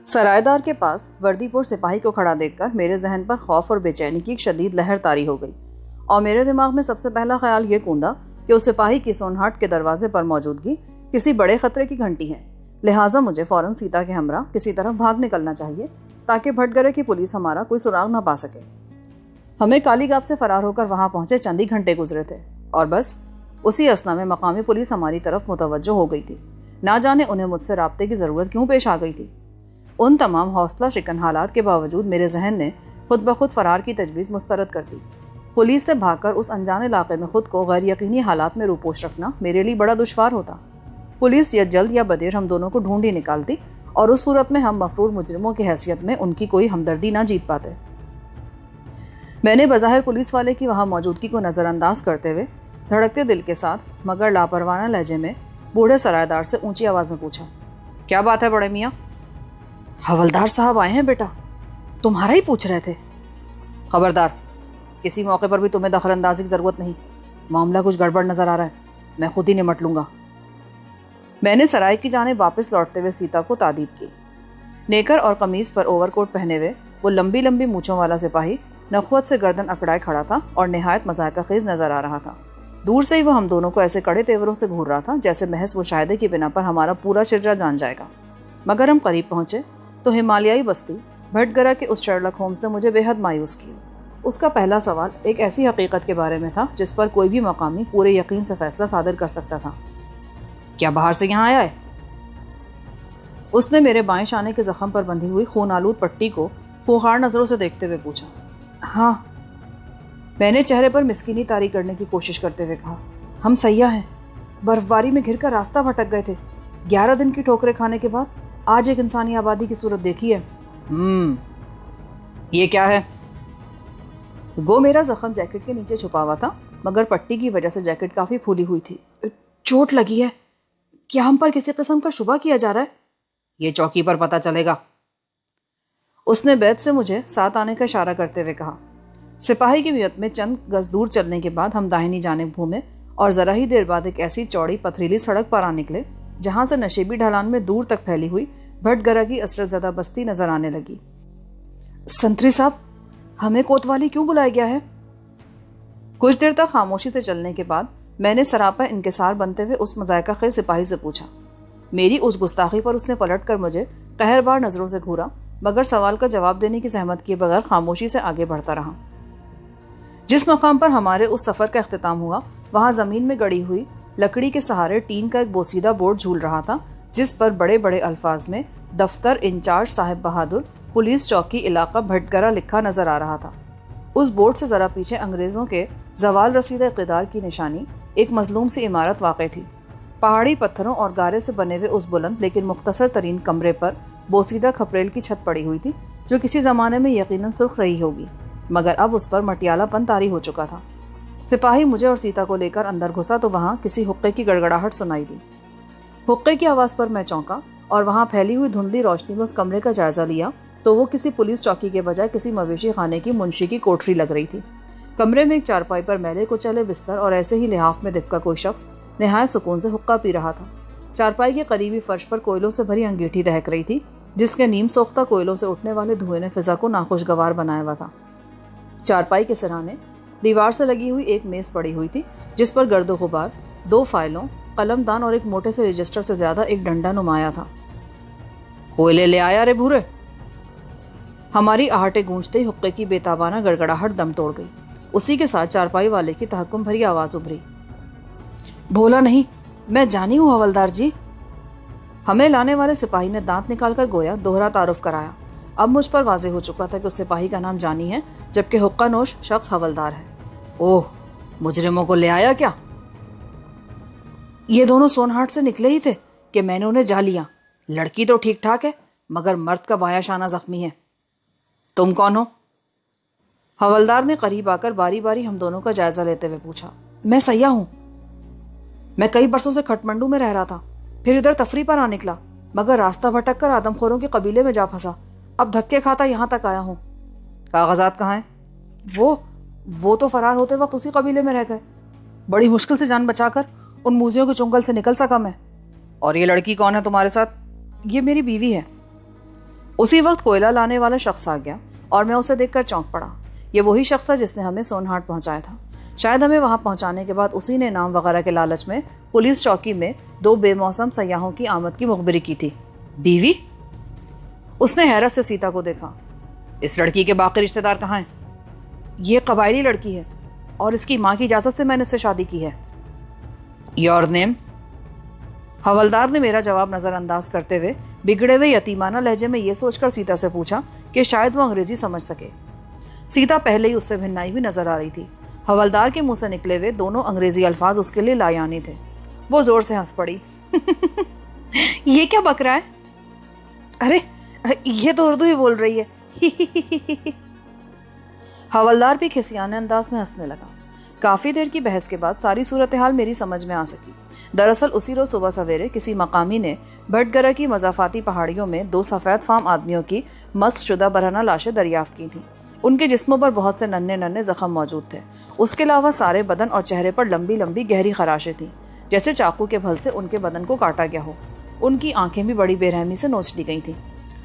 سرائے دار کے پاس وردی پور سپاہی کو کھڑا دیکھ کر میرے ذہن پر خوف اور بے چینی کی ایک شدید لہر طاری ہو گئی، اور میرے دماغ میں سب سے پہلا خیال یہ کوندا کہ اس سپاہی کی سونہاٹ کے دروازے پر موجودگی کسی بڑے خطرے کی گھنٹی ہے، لہٰذا مجھے فوراً سیتا کے ہمراہ کسی طرف بھاگ نکلنا چاہیے تاکہ بھٹ گرے کی پولیس ہمارا کوئی سراغ نہ پا سکے۔ ہمیں کالی گاپ سے فرار ہو کر وہاں پہنچے چند ہی گھنٹے گزرے تھے، اور بس اسی اثنا میں مقامی پولیس ہماری طرف متوجہ ہو گئی تھی۔ نہ جانے انہیں مجھ سے رابطے کی ضرورت کیوں پیش آ گئی تھی۔ ان تمام حوصلہ شکن حالات کے باوجود میرے ذہن نے خود بخود فرار کی تجویز مسترد کر دی۔ پولیس سے بھاگ کر اس انجان علاقے میں خود کو غیر یقینی حالات میں روپوش رکھنا میرے لیے بڑا دشوار ہوتا۔ پولیس یا جلد یا بدیر ہم دونوں کو ڈھونڈ ہی نکالتی، اور اس صورت میں ہم مفرور مجرموں کی حیثیت میں ان کی کوئی ہمدردی نہ جیت پاتے۔ میں نے بظاہر پولیس والے کی وہاں موجودگی کو نظر انداز کرتے ہوئے دھڑکتے دل کے ساتھ مگر لاپرواہ لہجے میں بوڑھے سرائے دار سے اونچی آواز میں پوچھا، کیا بات ہے بڑے میاں؟ حوالدار صاحب آئے ہیں بیٹا، تمہارا ہی پوچھ رہے تھے۔ خبردار، کسی موقع پر بھی تمہیں دخل اندازی کی ضرورت نہیں، معاملہ کچھ گڑبڑ نظر آ رہا ہے، میں خود ہی نمٹ لوں گا۔ میں نے سرائے کی جانب واپس لوٹتے ہوئے سیتا کو تادیب کی۔ نیکر اور قمیض پر اوور کوٹ پہنے ہوئے وہ لمبی لمبی مونچھوں والا سپاہی نخوت سے گردن اکڑائے کھڑا تھا اور نہایت مذائقہ خیز نظر آ رہا تھا۔ دور سے ہی وہ ہم دونوں کو ایسے کڑے تیوروں سے گھور رہا تھا جیسے محض مشاہدے کی بنا پر ہمارا پورا شرجہ جان جائے گا۔ مگر ہم قریب پہنچے تو ہمالیائی بستی بھٹ گرا کے اس شرلک ہومز نے مجھے بے حد مایوس کیا۔ اس کا پہلا سوال ایک ایسی حقیقت کے بارے میں تھا جس پر کوئی بھی مقامی پورے یقین سے فیصلہ صادر کر سکتا تھا۔ کیا باہر سے یہاں آیا ہے؟ اس نے میرے بائیں شانے کے زخم پر بندھی ہوئی خون آلود پٹی کو خوخار نظروں سے دیکھتے ہوئے پوچھا۔ ہاں، میں نے چہرے پر مسکینی طاری کرنے کی کوشش کرتے ہوئے کہا، ہم سیاح ہیں، برف باری میں گھر کر راستہ بھٹک گئے تھے، 11 دن کی ٹھوکریں کھانے کے بعد آج ایک انسانی آبادی کی صورت دیکھی ہے۔ یہ کیا ہے؟ گو میرا زخم جیکٹ کے نیچے چھپا ہوا تھا، مگر پٹی کی وجہ سے جیکٹ کافی پھولی ہوئی تھی۔ چوٹ لگی ہے، کیا ہم پر کسی قسم کا شبہ کیا جا رہا ہے؟ یہ چوکی پر پتہ چلے گا۔ اس نے بیت سے مجھے ساتھ آنے کا اشارہ کرتے ہوئے کہا۔ سپاہی کی میت میں چند گز دور چلنے کے بعد ہم داہنی جانب گھومے اور ذرا ہی دیر بعد ایک ایسی چوڑی پتھریلی سڑک پر آ نکلے جہاں سے نشیبی ڈھلان میں دور تک پھیلی ہوئی بھٹ گرا کی عسرت زدہ بستی نظر آنے لگی۔ سنتری صاحب، ہمیں کوتوالی کیوں بلایا گیا ہے؟ کچھ دیر تک خاموشی سے چلنے کے بعد میں نے سراپا انکسار بنتے ہوئے اس مذائقہ خیز سپاہی سے پوچھا۔ میری اس گستاخی پر اس نے پلٹ کر مجھے قہر بار نظروں سے گھورا، مگر سوال کا جواب دینے کی زحمت کیے بغیر خاموشی سے آگے بڑھتا رہا۔ جس مقام پر ہمارے اس سفر کا اختتام ہوا وہاں زمین میں گڑی ہوئی لکڑی کے سہارے ٹین کا ایک بوسیدہ بورڈ جھول رہا تھا جس پر بڑے بڑے الفاظ میں دفتر انچارج صاحب بہادر پولیس چوکی علاقہ بھٹ گرا لکھا نظر آ رہا تھا۔ اس بورڈ سے ذرا پیچھے انگریزوں کے زوال رسیدہ اقتدار کی نشانی ایک مظلوم سی عمارت واقع تھی۔ پہاڑی پتھروں اور گارے سے بنے ہوئے اس بلند لیکن مختصر ترین کمرے پر بوسیدہ کھپریل کی چھت پڑی ہوئی تھی جو کسی زمانے میں یقیناً سرخ رہی ہوگی، مگر اب اس پر مٹیالہ پن طاری ہو چکا تھا۔ سپاہی مجھے اور سیتا کو لے کر اندر گھسا تو وہاں کسی حقے کی گڑگڑاہٹ سنائی دی۔ حقے کی آواز پر میں چونکا اور وہاں پھیلی ہوئی دھندلی روشنی میں اس کمرے کا جائزہ لیا تو وہ کسی پولیس چوکی کے بجائے کسی مویشی خانے کی منشی کی کوٹری لگ رہی تھی۔ کمرے میں ایک چارپائی پر میلے کچلے بستر اور ایسے ہی لحاف میں دبکا کوئی شخص نہایت سکون سے حقہ پی رہا تھا۔ چارپائی کے قریبی فرش پر کوئلوں سے بھری انگیٹھی دہک رہی تھی جس کے نیم سوختہ کوئلوں سے اٹھنے والے دھوئیں نے فضا کو ناخوشگوار بنایا ہوا تھا۔ چارپائی کے سرانے دیوار سے لگی ہوئی ایک میز پڑی ہوئی تھی جس پر گرد و غبار، 2 فائلوں، قلم دان اور ایک موٹے سے رجسٹر سے زیادہ ایک ڈنڈا نمایاں تھا۔ کوئلے لے آیا رے بھورے؟ ہماری آہٹیں گونجتے ہی حقے کی بے تابانہ گڑگڑاہٹ دم توڑ گئی۔ اسی کے ساتھ چارپائی والے کی تحکم بھری آواز ابھری، بھولا نہیں، میں جانی ہوں حوالدار جی۔ ہمیں لانے والے سپاہی نے دانت نکال کر گویا دوہرا تعارف کرایا۔ اب مجھ پر واضح ہو چکا تھا کہ اس سپاہی کا نام جانی ہے جبکہ حقہ نوش شخص حوالدار ہے۔ اوہ، مجرموں کو لے آیا کیا؟ یہ دونوں سونہاٹ سے نکلے ہی تھے کہ میں نے انہیں جا لیا۔ لڑکی تو ٹھیک ٹھاک ہے مگر مرد کا بایاں شانہ زخمی ہے۔ تم کون ہو؟ حوالدار نے قریب آ کر باری باری ہم دونوں کا جائزہ لیتے ہوئے پوچھا۔ میں سیاح ہوں، میں کئی برسوں سے کھٹمنڈو میں رہ رہا تھا، پھر ادھر تفریح پر آ نکلا، مگر راستہ بھٹک کر آدم خوروں کے قبیلے میں جا پھنسا، اب دھکے کھاتا یہاں تک آیا ہوں۔ کاغذات کہاں ہیں؟ وہ تو فرار ہوتے وقت اسی قبیلے میں رہ گئے، بڑی مشکل سے جان بچا کر ان موزیوں کے چنگل سے نکل سکا میں۔ اور یہ لڑکی کون ہے تمہارے ساتھ؟ یہ میری بیوی ہے۔ اسی وقت کوئلہ لانے والا شخص آ گیا اور میں اسے دیکھ کر چونک پڑا۔ یہ وہی شخص تھا جس نے ہمیں سونہاٹ پہنچایا تھا۔ شاید ہمیں وہاں پہنچانے کے بعد اسی نے انعام وغیرہ کے لالچ میں پولیس چوکی میں 2 بے موسم سیاحوں کی آمد کی مخبری کی تھی۔ بیوی؟ اس نے حیرت سے سیتا کو دیکھا۔ اس لڑکی کے باقی رشتہ دار کہاں ہیں؟ یہ قبائلی لڑکی ہے اور اس کی ماں کی اجازت سے میں نے اس سے شادی کی ہے۔ Your name? حوالدار نے میرا جواب نظر انداز کرتے ہوئے بگڑے ہوئے یتیمانہ لہجے میں یہ سوچ کر سیتا سے پوچھا کہ شاید وہ انگریزی سمجھ سکے۔ سیتا پہلے ہی اس سے بھنائی ہوئی نظر آ رہی تھی۔ حوالدار کے منہ سے نکلے ہوئے دونوں انگریزی الفاظ اس کے لیے لایانی تھے۔ وہ زور سے ہنس پڑی۔ یہ کیا بک رہا ہے؟ ارے یہ تو اردو ہی بول رہی ہے۔ حوالدار بھی کھسیانے انداز میں ہنسنے لگا۔ کافی دیر کی بحث کے بعد ساری صورتحال میری سمجھ میں آ سکی۔ دراصل اسی روز صبح سویرے کسی مقامی نے بھٹ گرہ کی مضافاتی پہاڑیوں میں 2 سفید فام آدمیوں کی مست شدہ برہنہ لاشیں دریافت کی تھیں۔ ان کے جسموں پر بہت سے ننھے ننھے زخم موجود تھے۔ اس کے علاوہ سارے بدن اور چہرے پر لمبی لمبی گہری خراشیں تھیں، جیسے چاقو کے بھل سے ان کے بدن کو کاٹا گیا ہو۔ ان کی آنکھیں بھی بڑی بے رحمی سے نوچ لی گئی تھیں۔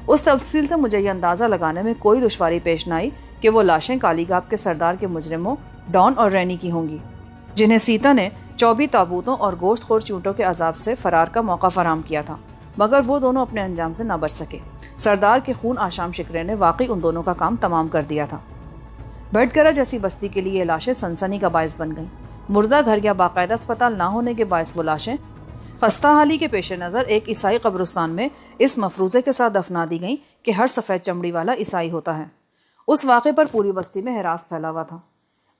اس تفصیل سے مجھے یہ اندازہ لگانے میں کوئی دشواری پیش نہ آئی کہ وہ لاشیں کالی گاپ کے سردار کے مجرموں ڈان اور رینی کی ہوں گی، جنہیں سیتا نے 24 تابوتوں اور گوشت خور چونٹوں کے عذاب سے فرار کا موقع فراہم کیا تھا، مگر وہ دونوں اپنے انجام سے نہ بچ سکے۔ سردار کے خون آشام شکرے نے واقعی ان دونوں کا کام تمام کر دیا تھا۔ بھٹ گرہ جیسی بستی کے لیے یہ لاشیں سنسنی کا باعث بن گئیں۔ مردہ گھر یا باقاعدہ اسپتال نہ ہونے کے باعث وہ لاشیں خستہ حالی کے پیش نظر ایک عیسائی قبرستان میں اس مفروضے کے ساتھ دفنا دی گئیں کہ ہر سفید چمڑی والا عیسائی ہوتا ہے۔ اس واقعے پر پوری بستی میں ہراس پھیلا ہوا تھا۔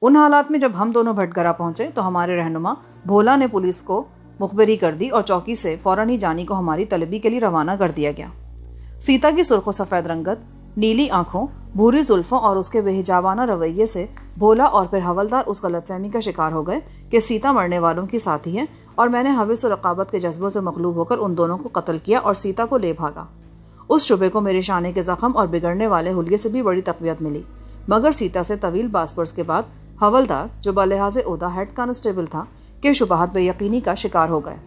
ان حالات میں جب ہم دونوں بھٹ گرہ پہنچے تو ہمارے رہنما بھولا نے پولیس کو مخبری کر دی اور چوکی سے فوراً ہی جانی کو ہماری طلبی کے لیے روانہ کر دیا گیا۔ سیتا کی سرخ و سفید رنگت، نیلی آنکھوں، بھوری زلفوں اور اس کے بے حجابانہ رویے سے بھولا اور پھر حوالدار اس غلط فہمی کا شکار ہو گئے کہ سیتا مرنے والوں کی ساتھی ہے، اور میں نے حوث و رقابت کے جذبوں سے مغلوب ہو کر ان دونوں کو قتل کیا اور سیتا کو لے بھاگا۔ اس شبے کو میرے شانے کے زخم اور بگڑنے والے حلیے سے بھی بڑی تقویت ملی، مگر سیتا سے طویل باس پرس کے بعد حوالدار، جو بلحاظ عہدہ ہیڈ کانسٹیبل تھا، کے شبہات بے یقینی کا شکار ہو گئے۔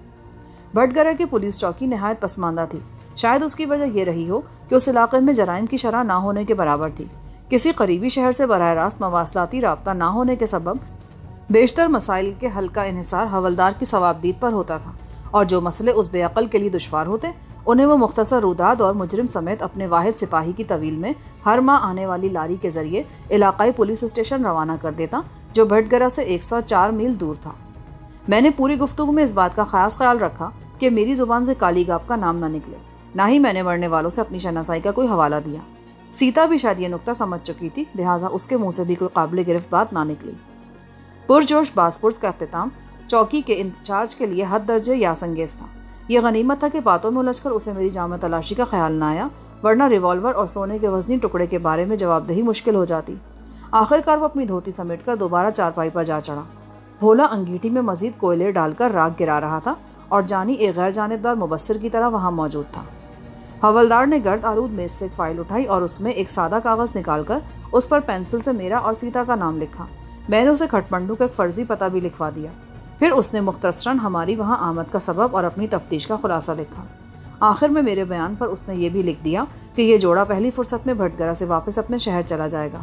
بھٹ گرہ کی پولیس چوکی نہایت پسماندہ تھی۔ شاید اس کی وجہ یہ رہی ہو کہ اس علاقے میں جرائم کی شرح نہ ہونے کے برابر تھی۔ کسی قریبی شہر سے براہ راست مواصلاتی رابطہ نہ ہونے کے سبب بیشتر مسائل کے حل کا انحصار حوالدار کی ثوابدید پر ہوتا تھا، اور جو مسئلے اس بے عقل کے لیے دشوار ہوتے انہیں وہ مختصر روداد اور مجرم سمیت اپنے واحد سپاہی کی طویل میں ہر ماہ آنے والی لاری کے ذریعے علاقائی پولیس اسٹیشن روانہ کر دیتا، جو بھٹ گرہ سے 104 میل دور تھا۔ میں نے پوری گفتگو میں اس بات کا خاص خیال رکھا کہ میری زبان سے کالی گاپ کا نام نہ نکلے، نہ ہی میں نے مرنے والوں سے اپنی شناسائی کا کوئی حوالہ دیا۔ سیتا بھی شاید یہ نکتہ سمجھ چکی تھی، لہٰذا اس کے منہ سے بھی کوئی قابل گرفت بات نہ نکلی۔ پرجوش باس پرس کا اختتام چوکی کے انچارج کے لیے حد درجے یاس انگیز تھا۔ یہ غنیمت تھا کہ باتوں میں الجھ کر اسے میری جامع تلاشی کا خیال نہ آیا، ورنہ ریوالور اور سونے کے وزنی ٹکڑے کے بارے میں جواب دہی مشکل ہو جاتی۔ آخر کار وہ اپنی دھوتی سمیٹ کر دوبارہ چارپائی پر جا چڑھا۔ بھولا انگیٹھی میں مزید کوئلے ڈال کر راکھ گرا رہا تھا، اور جانی ایک غیر جانبدار مبصر کی طرح وہاں موجود تھا۔ حوالدار نے گرد آلود میز سے ایک فائل اٹھائی اور اس میں ایک سادہ کاغذ نکال کر اس پر پینسل سے میرا اور سیتا کا نام لکھا۔ میں نے اسے کھٹمنڈو کا ایک فرضی پتہ بھی لکھوا دیا۔ پھر اس نے مختصراً ہماری وہاں آمد کا سبب اور اپنی تفتیش کا خلاصہ لکھا۔ آخر میں میرے بیان پر اس نے یہ بھی لکھ دیا کہ یہ جوڑا پہلی فرصت میں بھٹ گرہ سے واپس اپنے شہر چلا جائے گا۔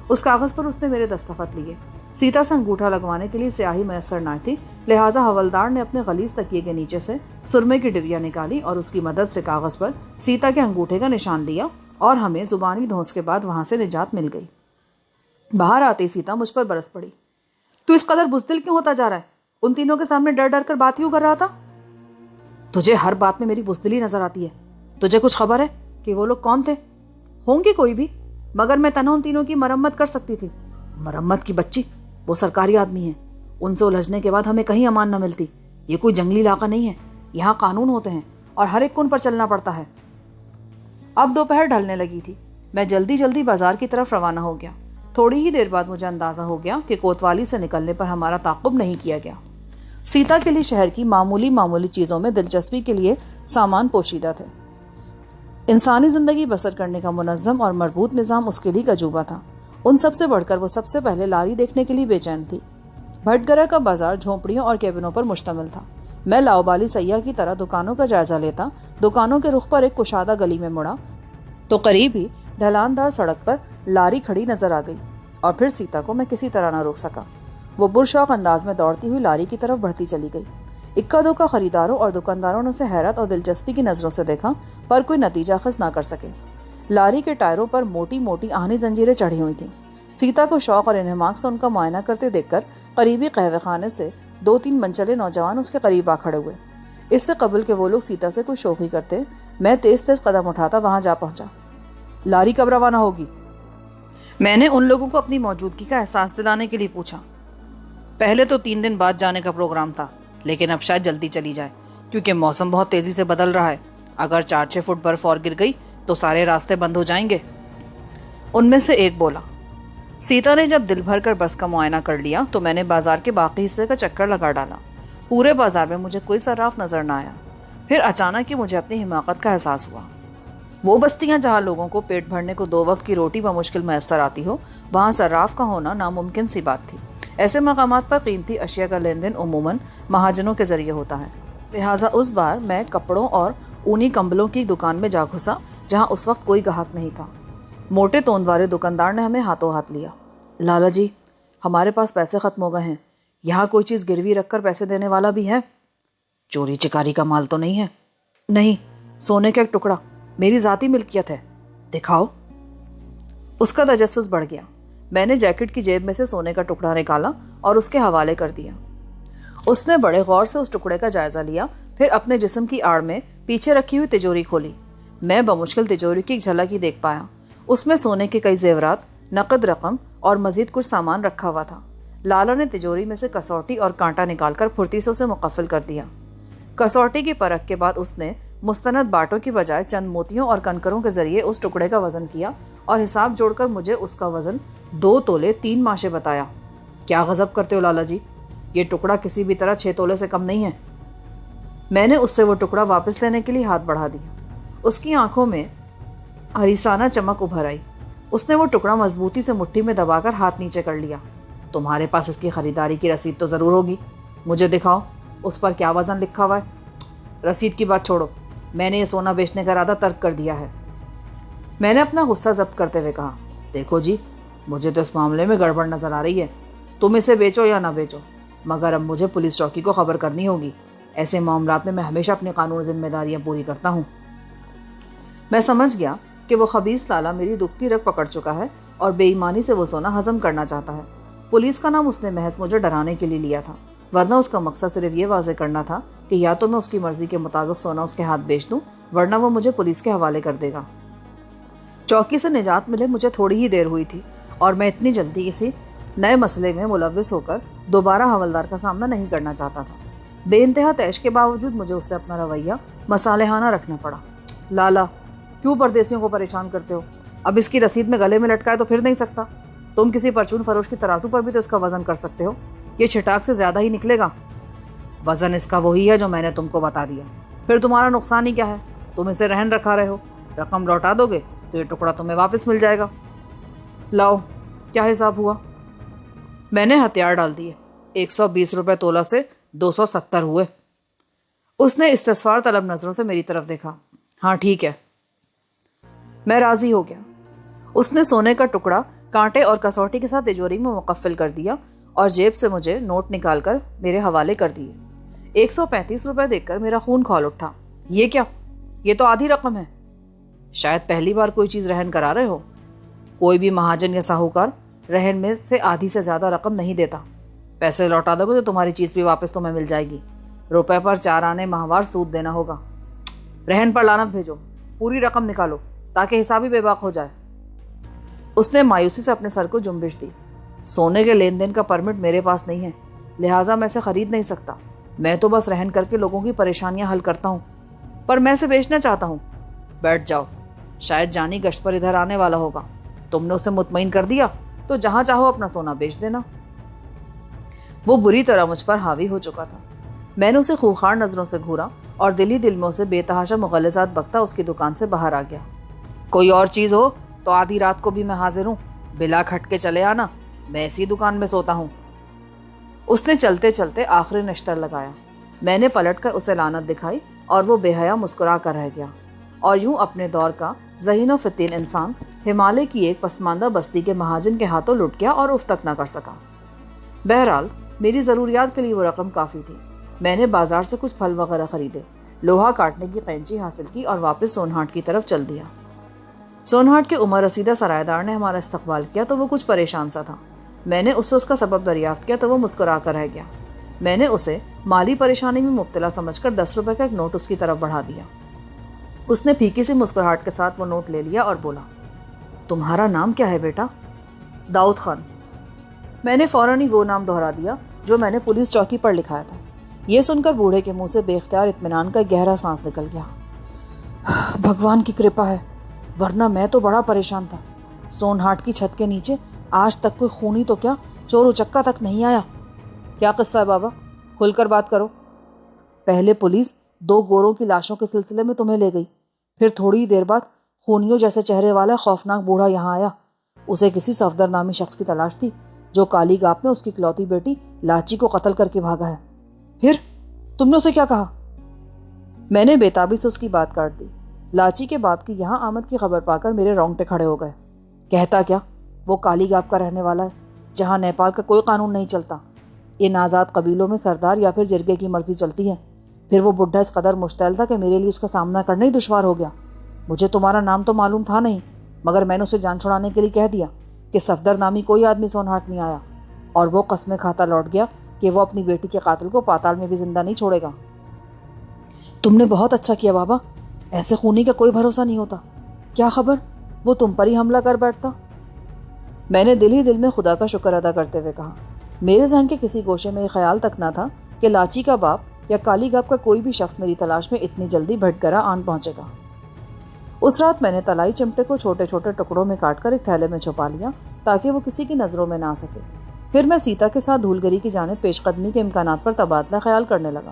اس کاغذ پر اس نے میرے دستخط لیے۔ سیتا سے انگوٹھا لگوانے کے لیے سیاہی میسر نہ تھی، لہٰذا حوالدار نے اپنے غلیظ تکیے کے نیچے سے سرمے کی ڈبیا نکالی اور اس کی مدد سے کاغذ پر سیتا کے انگوٹھے کا نشان لیا، اور ہمیں زبانی دھونس کے بعد وہاں سے نجات مل گئی۔ باہر آتے سیتا مجھ پر برس پڑی۔ تو اس قدر بزدل کیوں ہوتا جا رہا ہے؟ ان تینوں کے سامنے ڈر ڈر کر بات کیوں کر رہا تھا؟ تجھے ہر بات میں میری بزدلی نظر آتی ہے۔ تجھے کچھ خبر ہے کہ وہ لوگ کون تھے؟ ہوں گے کوئی بھی، مگر میں تنہا ان تینوں کی مرمت کر سکتی تھی۔ مرمت کی بچی، وہ سرکاری آدمی ہیں، ان سے الجھنے کے بعد ہمیں کہیں امان نہ ملتی۔ یہ کوئی جنگلی علاقہ نہیں ہے، یہاں قانون ہوتے ہیں اور ہر ایک کو ان پر چلنا پڑتا ہے۔ اب دوپہر ڈھلنے لگی تھی۔ میں جلدی جلدی بازار کی طرف روانہ ہو گیا۔ تھوڑی ہی دیر بعد مجھے اندازہ ہو گیا کہ کوتوالی سے نکلنے پر ہمارا تعاقب نہیں کیا گیا۔ سیتا کے لیے شہر کی معمولی چیزوں میں دلچسپی کے لیے سامان پوشیدہ تھے۔ انسانی زندگی بسر کرنے کا منظم اور مربوط نظام اس کے لیے عجوبہ تھا۔ ان سب سے بڑھ کر وہ سب سے پہلے لاری دیکھنے کے لیے بے چین تھی۔ بھٹ گرہ کا بازار جھونپڑیوں اور کیبنوں پر مشتمل تھا۔ میں لاؤبالی سیاح کی طرح دکانوں کا جائزہ لیتا، دکانوں کے رخ پر ایک کشادہ گلی میں مڑا تو قریب ہی ڈھلاندار سڑک پر لاری کھڑی نظر آ گئی اور پھر سیتا کو میں کسی طرح نہ روک سکا۔ وہ پرشوق انداز میں دوڑتی ہوئی لاری کی طرف بڑھتی چلی گئی۔ اکا دکا خریداروں اور دکانداروں نے اسے حیرت اور دلچسپی کی نظروں سے دیکھا پر کوئی نتیجہ اخذ نہ کر سکے۔ لاری کے ٹائروں پر موٹی موٹی آہنی زنجیریں چڑھی ہوئی تھیں۔ سیتا کو شوق اور انہماک سے ان کا معائنہ کرتے دیکھ کر قریبی قہوہ خانے سے 2-3 منچلے نوجوان اس کے قریب آ کھڑے ہوئے۔ اس سے قبل کہ وہ لوگ سیتا سے کوئی شوخی کرتے، میں تیز تیز قدم اٹھاتا وہاں جا پہنچا۔ لاری کب روانہ ہوگی؟ میں نے ان لوگوں کو اپنی موجودگی کا احساس دلانے کے لیے پوچھا۔ پہلے تو 3 دن بعد جانے کا پروگرام تھا، لیکن اب شاید جلدی چلی جائے کیونکہ موسم بہت تیزی سے بدل رہا ہے۔ اگر 4-6 فٹ برف اور گر گئی تو سارے راستے بند ہو جائیں گے، ان میں سے ایک بولا۔ سیتا نے جب دل بھر کر بس کا معائنہ کر لیا تو میں نے بازار کے باقی حصے کا چکر لگا ڈالا۔ پورے بازار میں مجھے کوئی صراف نظر نہ آیا۔ پھر اچانک ہی مجھے اپنی حماقت کا احساس ہوا۔ وہ بستیاں جہاں لوگوں کو پیٹ بھرنے کو 2 وقت کی روٹی بمشکل میسر آتی ہو، وہاں صراف کا ہونا ناممکن سی بات تھی۔ ایسے مقامات پر قیمتی اشیاء کا لین دین عموماً مہاجنوں کے ذریعے ہوتا ہے۔ لہٰذا اس بار میں کپڑوں اور اونی کمبلوں کی دکان میں جا گھسا جہاں اس وقت کوئی گاہک نہیں تھا۔ موٹے توند والے دکاندار نے ہمیں ہاتھوں ہاتھ لیا۔ لالا جی، ہمارے پاس پیسے ختم ہو گئے ہیں، یہاں کوئی چیز گروی رکھ کر پیسے دینے والا بھی ہے؟ چوری چکاری کا مال تو نہیں ہے؟ نہیں، سونے کا ایک ٹکڑا، میری ذاتی ملکیت ہے۔ دکھاؤ۔ اس کا تجسس بڑھ گیا۔ میں نے جیکٹ کی جیب میں سے سونے کا ٹکڑا نکالا اور اس کے حوالے کر دیا۔ اس نے بڑے غور سے اس ٹکڑے کا جائزہ لیا، پھر اپنے جسم کی آڑ میں پیچھے رکھی ہوئی تجوری کھولی۔ میں بمشکل تجوری کی ایک جھلک ہی دیکھ پایا۔ اس میں سونے کے کئی زیورات، نقد رقم اور مزید کچھ سامان رکھا ہوا تھا۔ لالا نے تجوری میں سے کسوٹی اور کانٹا نکال کر پھرتی سے اسے مقفل کر دیا۔ کسوٹی کی پرکھ کے بعد اس نے مستند باٹوں کی بجائے چند موتیوں اور کنکروں کے ذریعے اس ٹکڑے کا وزن کیا اور حساب جوڑ کر مجھے اس کا وزن 2 تولے 3 ماشے بتایا۔ کیا غضب کرتے ہو لالا جی، یہ ٹکڑا کسی بھی طرح 6 تولے سے کم نہیں ہے۔ میں نے اس سے وہ ٹکڑا واپس لینے کے لیے ہاتھ بڑھا دیا۔ اس کی آنکھوں میں حریصانہ چمک ابھر آئی۔ اس نے وہ ٹکڑا مضبوطی سے مٹھی میں دبا کر ہاتھ نیچے کر لیا۔ تمہارے پاس اس کی خریداری کی رسید تو ضرور ہوگی، مجھے دکھاؤ، اس پر کیا وزن لکھا ہوا ہے؟ رسید کی بات چھوڑو، میں نے یہ سونا بیچنے کا ارادہ ترک کر دیا ہے۔ میں نے اپنا غصہ ضبط کرتے ہوئے کہا، دیکھو جی، مجھے تو اس معاملے میں گڑبڑ نظر آ رہی ہے۔ تم اسے بیچو یا نہ بیچو، مگر اب مجھے پولیس چوکی کو خبر کرنی ہوگی۔ ایسے معاملات میں ہمیشہ اپنی قانونی ذمہ داریاں پوری کرتا ہوں۔ میں سمجھ گیا کہ وہ خبیث لالا میری دکھتی رگ پکڑ چکا ہے اور بے ایمانی سے وہ سونا ہضم کرنا چاہتا ہے۔ پولیس کا نام اس نے محض مجھے ڈرانے کے لیے لیا تھا، ورنہ اس کا مقصد صرف یہ واضح کرنا تھا کہ یا تو میں اس کی مرضی کے مطابق سونا اس کے ہاتھ بیچ دوں، ورنہ وہ مجھے پولیس کے حوالے کر دے گا۔ چوکی سے نجات ملے مجھے تھوڑی ہی دیر ہوئی تھی اور میں اتنی جلدی کسی نئے مسئلے میں ملوث ہو کر دوبارہ حوالدار کا سامنا نہیں کرنا چاہتا تھا۔ بے انتہا تیش کے باوجود مجھے اس سے اپنا رویہ مصالحانہ رکھنا پڑا۔ لالا، کیوں پردیسیوں کو پریشان کرتے ہو؟ اب اس کی رسید میں گلے میں لٹکائے تو پھر نہیں سکتا۔ تم کسی پرچون فروش کی ترازو پر بھی تو اس کا وزن کر سکتے ہو، یہ چھٹاک سے زیادہ ہی نکلے گا۔ وزن اس کا وہی ہے جو میں نے تم کو بتا دیا، پھر تمہارا نقصان ہی کیا ہے؟ تم اسے رہن رکھا رہے ہو، رقم لوٹا دو گے تو یہ ٹکڑا تمہیں واپس مل جائے گا۔ لاؤ، کیا حساب ہوا؟ میں نے ہتھیار ڈال دیے۔ 120 روپے تولہ سے 270 ہوئے۔ اس نے استفسار طلب نظروں سے میری طرف دیکھا۔ ہاں ٹھیک ہے، میں راضی ہو گیا۔ اس نے سونے کا ٹکڑا کانٹے اور کسوٹی کے ساتھ تجوری میں مقفل کر دیا اور جیب سے مجھے نوٹ نکال کر میرے حوالے کر دیے۔ 135 روپے دیکھ کر میرا خون کھول اٹھا۔ یہ کیا؟ یہ تو آدھی رقم ہے۔ شاید پہلی بار کوئی چیز رہن کرا رہے ہو۔ کوئی بھی مہاجن یا ساہوکار رہن میں سے آدھی سے زیادہ رقم نہیں دیتا۔ پیسے لوٹا دو گے تو تمہاری چیز بھی واپس تمہیں مل جائے گی۔ روپے پر 4 آنے ماہوار سود دینا ہوگا۔ رہن پر لعنت بھیجو، پوری رقم نکالو تاکہ حساب ہی بے باک ہو جائے۔ اس نے مایوسی سے اپنے سر کو جنبش دی۔ سونے کے لین دین کا پرمٹ میرے پاس نہیں ہے، لہٰذا میں اسے خرید نہیں سکتا۔ میں تو بس رہن کر کے لوگوں کی پریشانیاں حل کرتا ہوں، پر میں اسے بیچنا چاہتا ہوں۔ بیٹھ جاؤ، شاید جانی گشت پر ادھر آنے والا ہوگا۔ تم نے اسے مطمئن کر دیا تو جہاں چاہو اپنا سونا بیچ دینا۔ وہ بری طرح مجھ پر حاوی ہو چکا تھا۔ میں نے اسے خوخار نظروں سے گھورا اور دل ہی دل میں اسے بے تحاشا مغالطات بکتا اس کی دکان سے باہر آ گیا۔ کوئی اور چیز ہو تو آدھی رات کو بھی میں حاضر ہوں، بلا کھٹ کے چلے آنا، میں اسی دکان میں سوتا ہوں۔ اس نے چلتے چلتے آخری نشتر لگایا۔ میں نے پلٹ کر اسے لعنت دکھائی اور وہ بے حیا مسکرا کر رہ گیا۔ اور یوں اپنے دور کا ذہین و فتین انسان ہمالیہ کی ایک پسماندہ بستی کے مہاجن کے ہاتھوں لٹ گیا اور اف تک نہ کر سکا۔ بہرحال میری ضروریات کے لیے وہ رقم کافی تھی۔ میں نے بازار سے کچھ پھل وغیرہ خریدے، لوہا کاٹنے کی قینچی حاصل کی اور واپس سونہاٹ کی طرف چل دیا۔ سونہاٹ کے عمر رسیدہ سرائے دار نے ہمارا استقبال کیا تو وہ کچھ پریشان سا تھا۔ میں نے اس سے اس کا سبب دریافت کیا تو وہ مسکرا کر رہ گیا۔ میں نے اسے مالی پریشانی میں مبتلا سمجھ کر 10 روپے کا ایک نوٹ اس کی طرف بڑھا دیا۔ اس نے پھیکی سی مسکراہٹ کے ساتھ وہ نوٹ لے لیا اور بولا، تمہارا نام کیا ہے بیٹا؟ داؤد خان۔ میں نے فوراً ہی وہ نام دہرا دیا جو میں نے پولیس چوکی پر لکھایا تھا۔ یہ سن کر بوڑھے کے منہ سے بے اختیار اطمینان کا گہرا سانس نکل گیا۔ بھگوان کی کرپا ہے، ورنہ میں تو بڑا پریشان تھا۔ سونہاٹ کی چھت کے نیچے آج تک کوئی خونی تو کیا چور اچکا تک نہیں آیا۔ کیا قصہ ہے بابا؟ کھل کر بات کرو۔ پہلے پولیس 2 گوروں کی لاشوں کے سلسلے میں تمہیں لے گئی، پھر تھوڑی دیر بعد خونیوں جیسے چہرے والا خوفناک بوڑھا یہاں آیا۔ اسے کسی صفدر نامی شخص کی تلاش تھی جو کالی گاپ میں اس کی اکلوتی بیٹی لاچی کو قتل کر کے بھاگا ہے۔ پھر تم نے اسے کیا کہا؟ میں نے بےتابی سے اس کی بات کاٹ دی۔ لاچی کے باپ کی یہاں آمد کی خبر پا کر میرے رونگٹے کھڑے ہو گئے۔ کہتا کیا؟ وہ کالی گاپ کا رہنے والا ہے جہاں نیپال کا کوئی قانون نہیں چلتا۔ ان آزاد قبیلوں میں سردار یا پھر جرگے کی مرضی چلتی ہے۔ پھر وہ بڈھا اس قدر مشتعل تھا کہ میرے لیے اس کا سامنا کرنا ہی دشوار ہو گیا۔ مجھے تمہارا نام تو معلوم تھا نہیں، مگر میں نے اسے جان چھڑانے کے لیے کہہ دیا کہ صفدر نامی کوئی آدمی سونہاٹ نہیں آیا، اور وہ قسمیں کھاتا لوٹ گیا کہ وہ اپنی بیٹی کے قاتل کو پاتال میں بھی زندہ نہیں چھوڑے گا۔ تم نے بہت اچھا کیا بابا، ایسے خونی کا کوئی بھروسہ نہیں ہوتا۔ کیا خبر وہ تم پر ہی حملہ کر بیٹھتا؟ میں نے دل ہی دل میں خدا کا شکر ادا کرتے ہوئے کہا۔ میرے ذہن کے کسی گوشے میں یہ خیال تک نہ تھا کہ لاچی کا باپ یا کالی گاپ کا کوئی بھی شخص میری تلاش میں اتنی جلدی بھٹگرا آن پہنچے گا۔ اس رات میں نے طلائی چمٹے کو چھوٹے چھوٹے ٹکڑوں میں کاٹ کر ایک تھیلے میں چھپا لیا تاکہ وہ کسی کی نظروں میں نہ آ سکے۔ پھر میں سیتا کے ساتھ دھولگری کی جانب پیش قدمی کے امکانات پر تبادلہ خیال کرنے لگا۔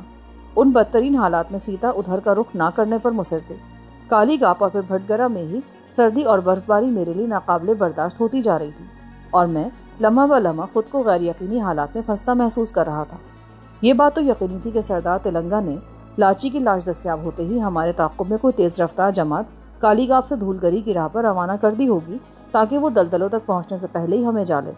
ان بدترین حالات میں سیتا ادھر کا رخ نہ کرنے پر مصر تھی۔ کالی گاپ اور پھر بھٹگرا میں ہی سردی اور برف باری میرے لیے ناقابل برداشت ہوتی جا رہی تھی، اور میں لمحہ بہ لمحہ خود کو غیر یقینی حالات میں پھنستا محسوس کر رہا تھا۔ یہ بات تو یقینی تھی کہ سردار تلنگا نے لاچی کی لاش دستیاب ہوتے ہی ہمارے تعاقب میں کوئی تیز رفتار جماعت کالی گاپ سے دھولگری کی راہ پر روانہ کر دی ہوگی تاکہ وہ دلدلوں تک پہنچنے سے پہلے ہی ہمیں جا لے۔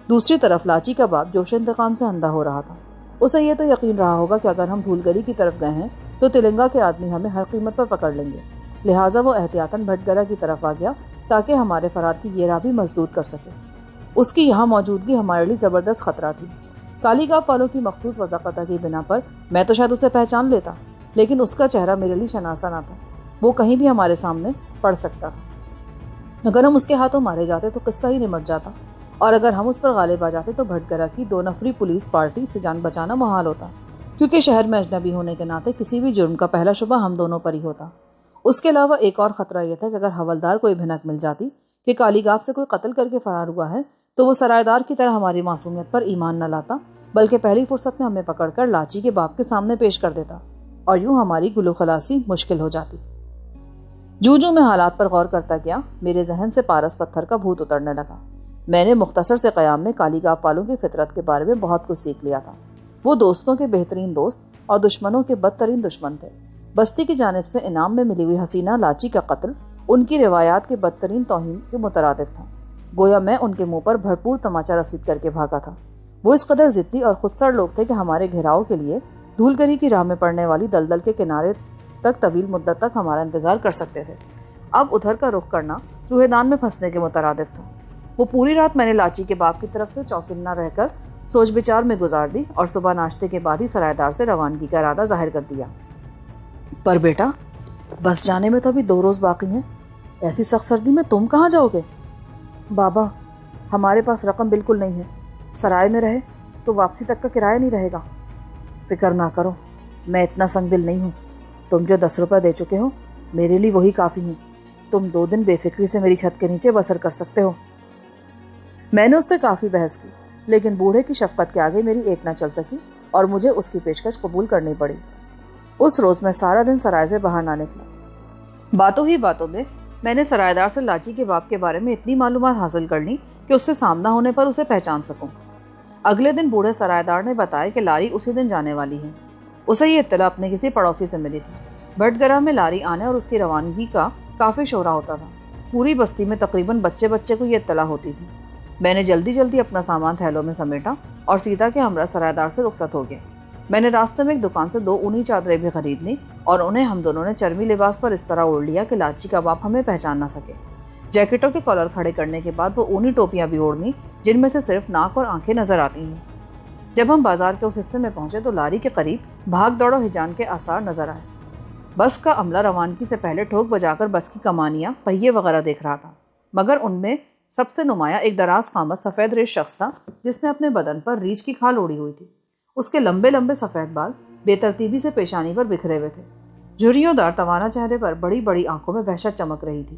دوسری طرف لاچی کا باپ جوش انتقام سے اندھا ہو رہا تھا۔ اسے یہ تو یقین رہا ہوگا کہ اگر ہم دھولگری کی طرف گئے ہیں تو تلنگا کے آدمی ہمیں ہر قیمت پر پکڑ لیں گے، لہٰذا وہ احتیاطاً بھٹگرا کی طرف آ گیا تاکہ ہمارے فرار کی یہ راہ بھی مسدود کر سکے۔ اس کی یہاں موجودگی ہمارے لیے زبردست خطرہ تھی۔ کالی گاپ والوں کی مخصوص وضاحت کی بنا پر میں تو شاید اسے پہچان لیتا، لیکن اس کا چہرہ میرے لیے شناسا نہ تھا۔ وہ کہیں بھی ہمارے سامنے پڑ سکتا تھا۔ اگر ہم اس کے ہاتھوں مارے جاتے تو قصہ ہی نمٹ جاتا، اور اگر ہم اس پر غالب آ جاتے تو بھٹگرا کی 2 نفری پولیس پارٹی سے جان بچانا محال ہوتا، کیونکہ شہر میں اجنبی ہونے کے ناطے کسی بھی جرم کا پہلا شبہ ہم دونوں پر ہی ہوتا۔ اس کے علاوہ ایک اور خطرہ یہ تھا کہ اگر حوالدار کوئی بھنک مل جاتی کہ کالی گاپ سے کوئی قتل کر کے فرار ہوا ہے تو وہ سرائے دار کی طرح ہماری معصومیت پر ایمان نہ لاتا، بلکہ پہلی فرصت میں ہمیں پکڑ کر لاچی کے باپ کے سامنے پیش کر دیتا، اور یوں ہماری گلو خلاصی مشکل ہو جاتی۔ جو میں حالات پر غور کرتا گیا، میرے ذہن سے پارس پتھر کا بھوت اترنے لگا۔ میں نے مختصر سے قیام میں کالی گاپ والوں کی فطرت کے بارے میں بہت کچھ سیکھ لیا تھا۔ وہ دوستوں کے بہترین دوست اور دشمنوں کے بدترین دشمن تھے۔ بستی کی جانب سے انعام میں ملی ہوئی حسینہ لاچی کا قتل ان کی روایات کے بدترین توہین کے مترادف تھا۔ گویا میں ان کے منہ پر بھرپور تماچا رسید کر کے بھاگا تھا۔ وہ اس قدر ضدی اور خودسر لوگ تھے کہ ہمارے گھیراؤ کے لیے دھولگری کی راہ میں پڑنے والی دلدل کے کنارے تک طویل مدت تک ہمارا انتظار کر سکتے تھے۔ اب ادھر کا رخ کرنا چوہے دان میں پھنسنے کے مترادف تھا۔ وہ پوری رات میں نے لاچی کے باپ کی طرف سے چوکنا رہ کر سوچ بچار میں گزار دی، اور صبح ناشتے کے بعد ہی سرائے دار سے روانگی کا ارادہ ظاہر کر دیا۔ پر بیٹا، بس جانے میں تو ابھی 2 روز باقی ہیں، ایسی سخت سردی میں تم کہاں جاؤ گے؟ بابا، ہمارے پاس رقم بالکل نہیں ہے، سرائے میں رہے تو واپسی تک کا کرایہ نہیں رہے گا۔ فکر نہ کرو، میں اتنا سنگ دل نہیں ہوں۔ تم جو 10 روپے دے چکے ہو میرے لیے وہی کافی ہیں۔ تم 2 دن بے فکری سے میری چھت کے نیچے بسر کر سکتے ہو۔ میں نے اس سے کافی بحث کی، لیکن بوڑھے کی شفقت کے آگے میری ایک نہ چل سکی اور مجھے اس کی پیشکش قبول کرنی پڑی۔ اس روز میں سارا دن سرائے سے باہر نہ نکلا۔ باتوں ہی باتوں میں نے سرائے دار سے لاچی کے باپ کے بارے میں اتنی معلومات حاصل کر لی کہ اس سے سامنا ہونے پر اسے پہچان سکوں۔ اگلے دن بوڑھے سرائے دار نے بتایا کہ لاری اسی دن جانے والی ہے۔ اسے یہ اطلاع اپنے کسی پڑوسی سے ملی تھی۔ بھٹگرہ میں لاری آنے اور اس کی روانگی کا کافی شورا ہوتا تھا۔ پوری بستی میں تقریباً بچے بچے کو یہ اطلاع ہوتی تھی۔ میں نے جلدی جلدی اپنا سامان تھیلوں میں سمیٹا اور سیتا کے ہمراہ سرائیدار سے رخصت ہو گیا۔ میں نے راستے میں ایک دکان سے 2 اونی چادریں بھی خرید لی اور انہیں ہم دونوں نے چرمی لباس پر اس طرح اوڑھ لیا کہ لاچی کا باپ ہمیں پہچان نہ سکے۔ جیکٹوں کے کالر کھڑے کرنے کے بعد وہ اونی ٹوپیاں بھی اوڑھ لیں جن میں سے صرف ناک اور آنکھیں نظر آتی ہیں۔ جب ہم بازار کے اس حصے میں پہنچے تو لاری کے قریب بھاگ دوڑ و ہجان کے آثار نظر آئے۔ بس کا عملہ روانگی سے پہلے ٹھوک بجا کر بس کی کمانیاں، پہیے وغیرہ دیکھ رہا تھا، مگر ان میں سب سے نمایاں ایک دراز قامت سفید ریش شخص تھا جس نے اپنے بدن پر ریچھ کی کھال اوڑھی ہوئی تھی۔ اس کے لمبے لمبے سفید بال بے ترتیبی سے پیشانی پر بکھرے ہوئے تھے۔ جھریوں دار توانا چہرے پر بڑی بڑی آنکھوں میں وحشت چمک رہی تھی۔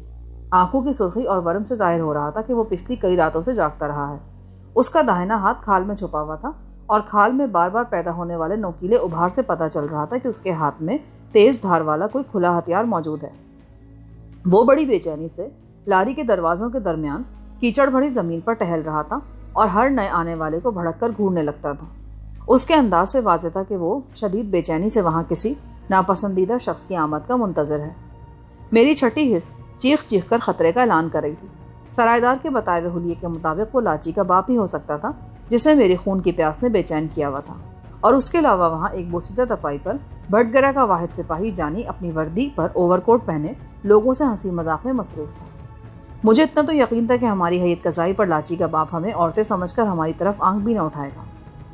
آنکھوں کی سرخی اور ورم سے ظاہر ہو رہا تھا کہ وہ پچھلی کئی راتوں سے جاگتا رہا ہے۔ اس کا داہنا ہاتھ کھال میں چھپا ہوا تھا اور کھال میں بار بار پیدا ہونے والے نوکیلے ابھار سے پتہ چل رہا تھا کہ اس کے ہاتھ میں تیز دھار والا کوئی کھلا ہتھیار موجود ہے۔ وہ بڑی بے چینی سے لاری کے دروازوں کے درمیان کیچڑ بھری زمین پر ٹہل رہا تھا اور ہر نئے آنے والے کو بھڑک کر گھورنے لگتا تھا۔ اس کے انداز سے واضح تھا کہ وہ شدید بے چینی سے وہاں کسی ناپسندیدہ شخص کی آمد کا منتظر ہے۔ میری چھٹی حس چیخ چیخ کر خطرے کا اعلان کر رہی تھی۔ سرائیدار کے بتائے ہوئے حلیے کے مطابق وہ لاچی کا باپ ہی ہو سکتا تھا جسے میری خون کی پیاس نے بے چین کیا ہوا تھا، اور اس کے علاوہ وہاں ایک بوسیدہ تپائی پر بھٹگرہ کا واحد سپاہی جانی اپنی وردی پر اوور کوٹ پہنے لوگوں سے ہنسی مذاق میں مصروف تھا۔ مجھے اتنا تو یقین تھا کہ ہماری حیت قضائی پر لاچی کا باپ ہمیں عورتیں سمجھ کر ہماری طرف آنکھ بھی نہ اٹھائے گا،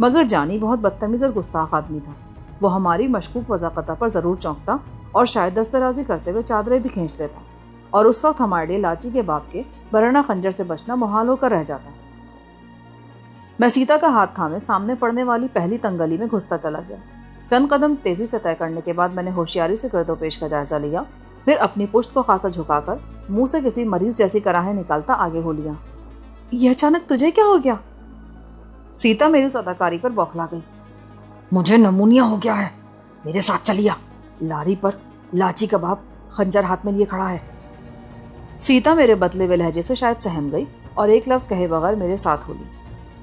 مگر جانی بہت بدتمیز اور گستاخ آدمی تھا۔ وہ ہماری مشکوک وضاقتہ پر ضرور چونکتا اور شاید دسترازی کرتے ہوئے چادریں بھی کھینچ لیتا، اور اس وقت ہمارے لیے لاچی کے باپ کے برہنہ خنجر سے بچنا محال ہو کر رہ جاتا۔ میں سیتا کا ہاتھ تھامے سامنے پڑنے والی پہلی تنگلی میں گھستا چلا گیا۔ چند قدم تیزی سے طے کرنے کے بعد میں نے ہوشیاری سے گرد و پیش کا جائزہ لیا، پھر اپنی پشت کو خاصا جھکا کر منہ سے کسی مریض جیسی کراہیں نکالتا آگے ہو لیا۔ یہ اچانک تجھے کیا ہو گیا؟ سیتا میری اس اداکاری پر بوکھلا گئی۔ مجھے نمونیا ہو گیا ہے، میرے ساتھ چلیا، لاری پر لاچی کا باپ خنجر ہاتھ میں لیے کھڑا ہے۔ سیتا میرے بدلے ہوئے لہجے سے شاید سہم گئی اور ایک لفظ کہے بغیر میرے ساتھ ہو لی۔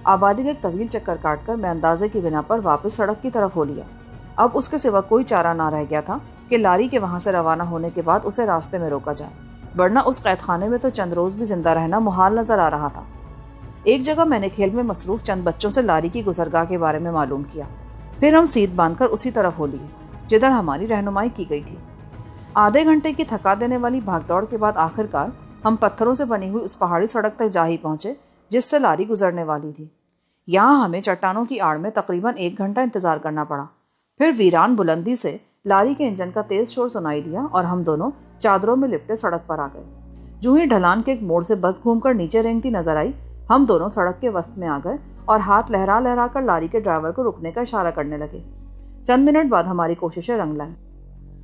آبادی کا ایک طویل چکر کاٹ کر میں اندازے کی بنا پر واپس سڑک کی طرف ہو لیا۔ اب اس کے سوا کوئی چارہ نہ رہ گیا تھا کہ لاری کے وہاں سے روانہ ہونے کے بعد اسے راستے میں روکا جائے، ورنہ اس قید خانے میں تو چند روز بھی زندہ رہنا محال نظر آ رہا تھا۔ ایک جگہ میں نے کھیل میں مصروف چند بچوں سے لاری کی گزرگاہ کے بارے میں معلوم کیا، پھر ہم سیٹ باندھ کر اسی طرف ہو لیے جدھر ہماری رہنمائی کی گئی تھی۔ آدھے گھنٹے کی تھکا دینے والی بھاگ دوڑ کے بعد آخرکار ہم پتھروں سے بنی ہوئی اس پہاڑی سڑک تک جا ہی پہنچے جس سے لاری گزرنے والی تھی۔ یہاں ہمیں چٹانوں کی آڑ میں تقریباً 1 گھنٹہ انتظار کرنا پڑا، پھر ویران بلندی سے لاری کے انجن کا تیز شور سنائی دیا اور ہم دونوں چادروں میں لپٹے سڑک پر آ گئے۔ جو ہی ڈھلان کے ایک موڑ سے بس گھوم کر نیچے رینگتی نظر آئی، ہم دونوں سڑک کے وسط میں آ گئے اور ہاتھ لہرا لہرا کر لاری کے ڈرائیور کو رکنے کا اشارہ کرنے لگے۔ چند منٹ بعد ہماری کوششیں رنگ لائیں۔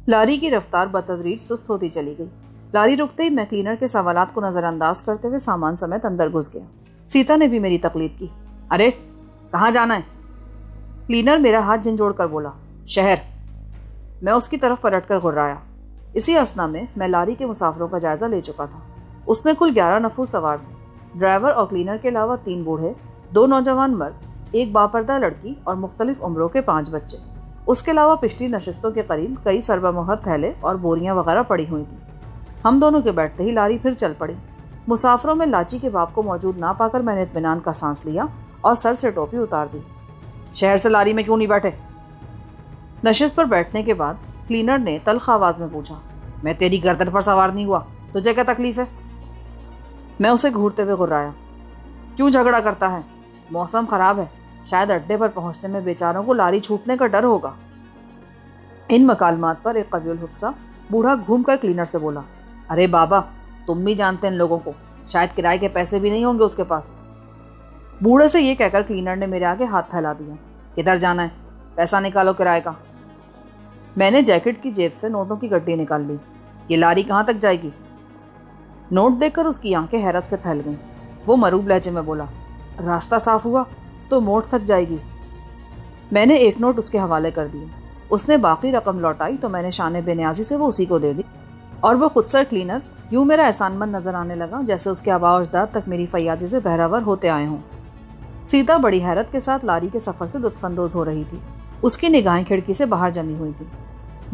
لاری کی رفتار بتدریج سست ہوتی چلی گئی۔ لاری رکتے ہی میں کلینر کے سوالات کو نظر انداز کرتے ہوئے سامان سمیت اندر گھس گیا۔ سیتا نے بھی میری تقلید کی۔ ارے کہاں جانا ہے؟ کلینر میرا ہاتھ جھنجھوڑ کر بولا۔ شہر۔ میں اس کی طرف پلٹ کر غرایا۔ اسی اثنا میں میں لاری کے مسافروں کا جائزہ لے چکا تھا۔ اس میں کل 11 نفر سوار تھے، ڈرائیور اور کلینر کے علاوہ 3 بوڑھے، 2 نوجوان مرد، 1 باپردہ لڑکی اور مختلف عمروں کے 5 بچے۔ اس کے علاوہ پچھلی نشستوں کے قریب کئی سربہ مہر تھیلے اور بوریاں وغیرہ پڑی ہوئی تھیں۔ ہم دونوں کے بیٹھتے ہی لاری پھر چل پڑی۔ مسافروں میں لاچی کے باپ کو موجود نہ پا کر میں نے اطمینان کا سانس لیا اور سر سے ٹوپی اتار دی۔ شہر سے لاری میں کیوں نہیں بیٹھے؟ نشست پر بیٹھنے کے بعد کلینر نے تلخ آواز میں پوچھا۔ میں تیری گردن پر سوار نہیں ہوا، تجھے کیا تکلیف ہے؟ میں اسے گھورتے ہوئے غرایا۔ کیوں جھگڑا کرتا ہے؟ موسم خراب ہے، شاید اڈے پر پہنچنے میں بیچاروں کو لاری چھوٹنے کا ڈر ہوگا۔ ان مکالمات پر ایک قوی الحفصہ بوڑھا گھوم کر کلینر سے بولا۔ ارے بابا، تم بھی جانتے ہیں ان لوگوں کو، شاید کرائے کے پیسے بھی نہیں ہوں گے اس کے پاس۔ بوڑھے سے یہ کہہ کر کلینر نے میرے آگے ہاتھ پھیلا دیا۔ کدھر جانا ہے؟ پیسہ نکالو کرائے کا۔ میں نے جیکٹ کی جیب سے نوٹوں کی گڈی نکال لی۔ یہ لاری کہاں تک جائے گی؟ نوٹ دیکھ کر اس کی آنکھیں حیرت سے پھیل گئیں۔ وہ مروب لہجے میں بولا، راستہ صاف ہوا تو موڑ تک جائے گی۔ میں نے ایک نوٹ اس کے حوالے کر دیا۔ اس نے باقی رقم لوٹائی تو میں نے شان بے نیازی سے وہ اسی کو دے دی، اور وہ خود سر کلینر یوں میرا احسان مند نظر آنے لگا جیسے اس کے آباء و اجداد تک میری فیاضی سے بہراور ہوتے آئے ہوں۔ سیتا بڑی حیرت کے ساتھ لاری کے سفر سے لطف اندوز ہو رہی تھی۔ اس کی نگاہیں کھڑکی سے باہر جمی ہوئی تھی۔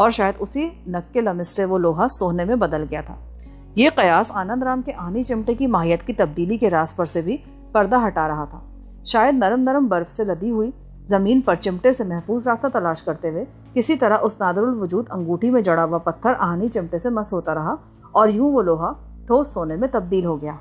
اور شاید اسی نک کے لمس سے وہ لوہا سونے میں بدل گیا تھا۔ یہ قیاس آنند رام کے آہنی چمٹے کی ماہیت کی تبدیلی کے راز پر سے بھی پردہ ہٹا رہا تھا۔ شاید نرم نرم برف سے لدی ہوئی زمین پر چمٹے سے محفوظ راستہ تلاش کرتے ہوئے کسی طرح اس نادر الوجود انگوٹھی میں جڑا ہوا پتھر آہنی چمٹے سے مس ہوتا رہا، اور یوں وہ لوہا ٹھوس سونے میں تبدیل ہو گیا۔